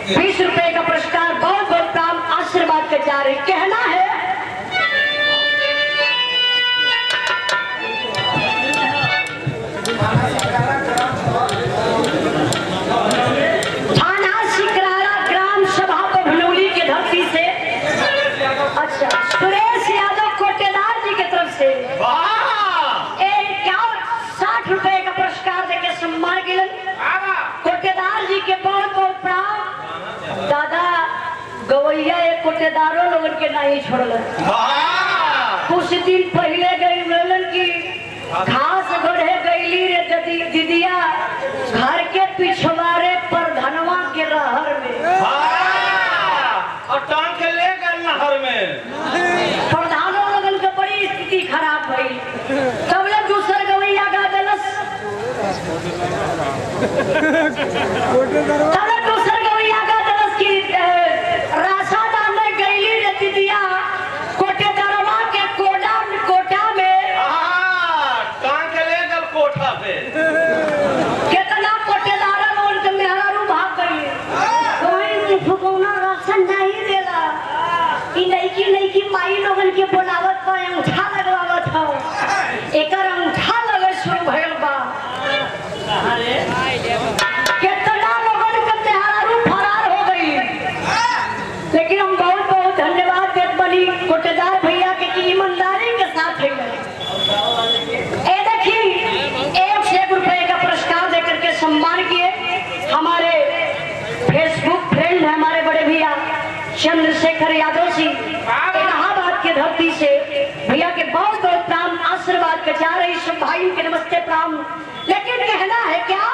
20 रुपए का पुरस्कार बहुत बहुत प्राम आशीर्वाद के जा रहे कहना है थाना सिकरारा ग्राम सभा भनौली की धरती से अच्छा सुरेश यादव कोटेदार जी की तरफ से 60 रुपए का पुरस्कार देके सम्मान किलन कोटेदार जी के बहुत बहुत प्राण दादा गवैया एक कोटेदारों लोगन के नहीं छोड़ल कुछ दिन पहले गई मिलन की घास गढ़े गईली रे दीदिया घर के पिछवाड़े पर धनवा के रहर में और टांग के ले गए नहर में प्रधानों लोगन के बड़ी स्थिति खराब भई तब ले दूसर गवैया गा दलस तब ले दूसर गवैया गा दलस की राशा डालने गईली रे दीदिया कोटेदारवा के कोटा में टांग के ले गए कोठा पे कितना कोटेदारा लोगन के मेहरारू भाग गई कोई फुकौना राशन नहीं देला ई नहीं की माई लोगन के बोलावत पर अंगूठा लगवावत हो एकर अंगूठा लगे शुरू भइल बा कितना लोगन के मेहरारू फरार हो गई लेकिन हम बहुत बहुत धन्यवाद देत बनी कोटेदार भैया के की ईमानदारी के साथ है ए देखिए 1 रुपए का पुरस्कार देकर के सम्मान किए हमारे फेसबुक फ्रेंड है हमारे बड़े भैया चंद्रशेखर यादव जी इलाहाबाद की धरती से भैया के बहुत बहुत प्राण आशीर्वाद के जा रही सब भाइयों के नमस्ते प्राण लेकिन कहना है क्या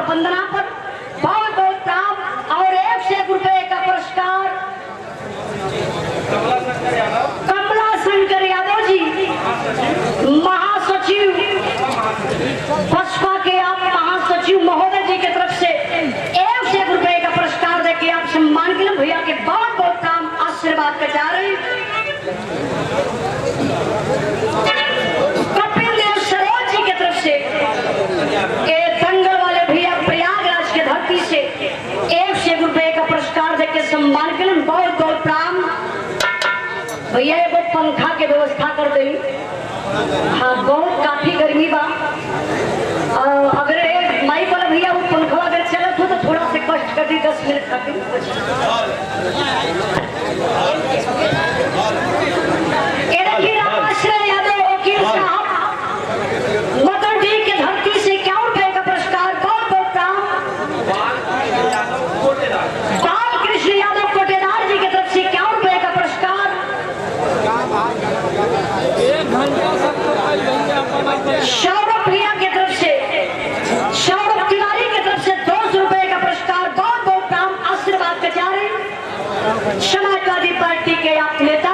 वंदना पर बहुत बहुत प्राप्त और 1 रुपए का पुरस्कार कमला शंकर यादव जी महासचिव बसपा के आप महासचिव महोदय जी की तरफ से 1 रुपए का पुरस्कार देके आप सम्मान के लिए भैया के बहुत बहुत प्राप्त आशीर्वाद के जा रहे कपिल देव सरोज जी की तरफ से दंगल वाले भैया प्रयागराज के धरती से 1 रुपए का पुरस्कार देके सम्मान के लिए बहुत बहुत प्राम भैया एगो पंखा के व्यवस्था कर दी हाँ बहुत काफी गर्मी बा अगर एक माइक वाला भैया वो पंखा अगर चलत हो तो थोड़ा से कष्ट कर दी 10 मिनट खातिर यादव वकील साहब मदरडी के धरती से 51 रुपए का पुरस्कार बहुत बहुत प्राम बाल कृष्ण यादव कोटेदार जी की तरफ से 51 रुपए का समाजवादी पार्टी के आप नेता